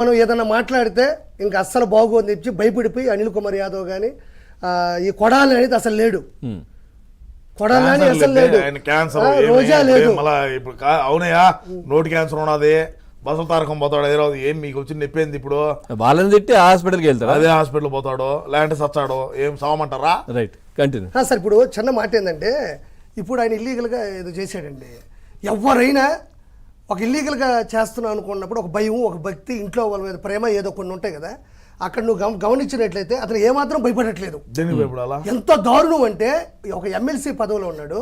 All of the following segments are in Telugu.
మనం ఏదన్నా మాట్లాడితే ఇంకా అస్సలు బాగోని చెప్పి భయపడిపోయి అనిల్ కుమార్ యాదవ్ కానీ ఈ కొడాలి అనేది అసలు లేడు. కొడాలి అని అసలు లేడు. రోజా లేదు. అవునయ్యా నోటి క్యాన్సర్ ఉన్నది, బసవ తారకం పోతాడు, ఏం మీకు వచ్చి నొప్పింది ఇప్పుడు వాళ్ళని తిట్టి హాస్పిటల్కి వెళ్తారు, అదే హాస్పిటల్ పోతాడు, లేదంటే సచ్చాడు, ఏం సావమంటారా? Right continue. సార్ ఇప్పుడు చిన్న మాట ఏంటంటే ఇప్పుడు ఆయన ఇల్లీగల్గా ఏదో చేశాడండి. ఎవరైనా ఒక ఇల్లీగల్గా చేస్తున్నావు అనుకున్నప్పుడు ఒక భయం, ఒక భక్తి, ఇంట్లో వాళ్ళ మీద ప్రేమ ఏదో కొన్ని ఉంటాయి కదా. అక్కడ నువ్వు గమనించినట్లయితే అతను ఏమాత్రం భయపడట్లేదు. ఎంత దారుణం అంటే ఒక ఎమ్మెల్సీ పదవిలో ఉన్నాడు,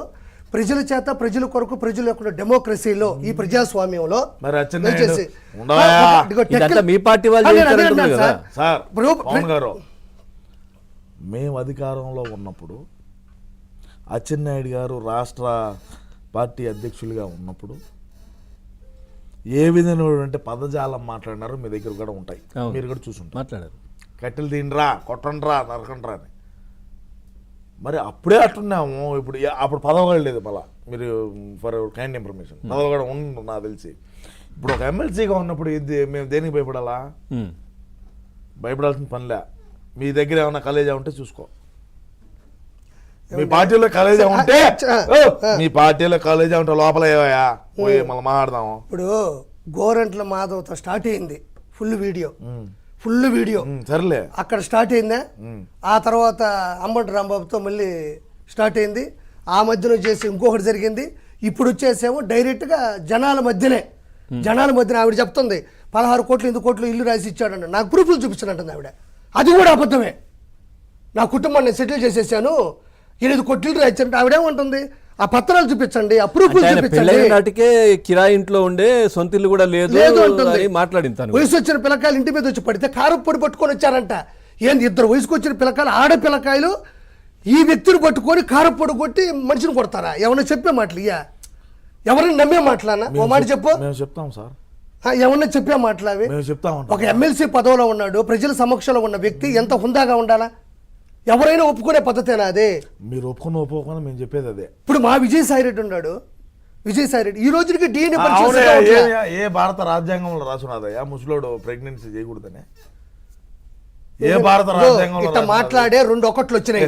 ప్రజల చేత ప్రజల కొరకు ప్రజల యొక్క డెమోక్రసీలో ఈ ప్రజాస్వామ్యంలో మీ పార్టీ గారు మేము అధికారంలో ఉన్నప్పుడు అచ్చెన్నాయుడు గారు రాష్ట్ర పార్టీ అధ్యక్షులుగా ఉన్నప్పుడు ఏ విధంగా పదజాలం మాట్లాడినారో మీ దగ్గర కూడా ఉంటాయి, మీరు కూడా చూసుంటారు. మాట్లాడారు, కట్టెలు తినరా, కొట్టండ్రా, నరకండ్రా అని. మరి అప్పుడే అట్టున్నాము. ఇప్పుడు అప్పుడు పదవి కూడా లేదు. మళ్ళీ మీరు ఫర్ కైండ్ ఇన్ఫర్మేషన్ పదవి కూడా ఉండు నాకు తెలిసి. ఇప్పుడు ఒక ఎమ్మెల్సీగా ఉన్నప్పుడు ఇది మేము దేనికి భయపడాలా? భయపడాల్సిన పనిలే. మీ దగ్గర ఏమైనా కలేజా ఉంటే చూసుకో. మీ పార్టీలో కలేజా ఉంటే లోపల ఏవయా పోయి మళ్ళీ మాట్లాడదాము. ఇప్పుడు గోరంట్ల మాధవ్తో స్టార్ట్ అయింది ఫుల్ వీడియో సర్లే, అక్కడ స్టార్ట్ అయిందా. ఆ తర్వాత అంబటి రాంబాబుతో మళ్ళీ స్టార్ట్ అయింది. ఆ మధ్యలో చేసి ఇంకొకటి జరిగింది. ఇప్పుడు వచ్చేసేమో డైరెక్ట్గా జనాల మధ్యనే ఆవిడ చెప్తుంది 16 కోట్లు 8 కోట్లు ఇల్లు రాసి ఇచ్చాడంట. నాకు ప్రూఫ్లు చూపించానంటుంది ఆవిడ. అది కూడా అబద్ధమే. నా కుటుంబాన్ని సెటిల్ చేసేసాను, 8 కోట్లు రాయించండి. ఆవిడేమంటుంది? ఆ పత్రాలు చూపించండి, ఆ ప్రూఫ్లు చూపించండి. నాటికే కిరాయి ఇంట్లో ఉండే సొంత ఇల్లు కూడా లేదు అంటుంది. మాట్లాడింది వయసు వచ్చిన పిల్లకాయలు ఇంటి మీద వచ్చి పడితే కారం పొడి పట్టుకొని వచ్చారంట. ఏంది 2 వయసుకు వచ్చిన పిల్లకాయలు, ఆడపిల్లకాయలు ఈ వ్యక్తిని పట్టుకొని కారం పొడి కొట్టి మనిషిని కొడతారా? ఎవరైనా చెప్పే మాటలు ఇయ్యా? ఎవరైనా నమ్మే మాటలన్నా? ఓ మాట చెప్పు. చెప్తాం సార్. ఎవరన్నా చెప్పే మాటలు అవి? ఒక ఎమ్మెల్సీ పదవిలో ఉన్నాడు, ప్రజల సమక్షంలో ఉన్న వ్యక్తి ఎంత హుందాగా ఉండాలా? ఎవరైనా ఒప్పుకునే పద్ధతేనా అదే? మీరు ఒప్పుకొని మేము చెప్పేది అదే. ఇప్పుడు మా విజయసాయి రెడ్డి ఉన్నాడు. ఈ రోజుకి DNA ఏ భారత రాజ్యాంగంలో రాసున్నదయ్యా ముసలోడు ప్రెగ్నెన్సీ చేయకూడదని? ఏ భారత రాజ్యాంగంలో మాట్లాడే 2 ఒకట్లు వచ్చినాయి.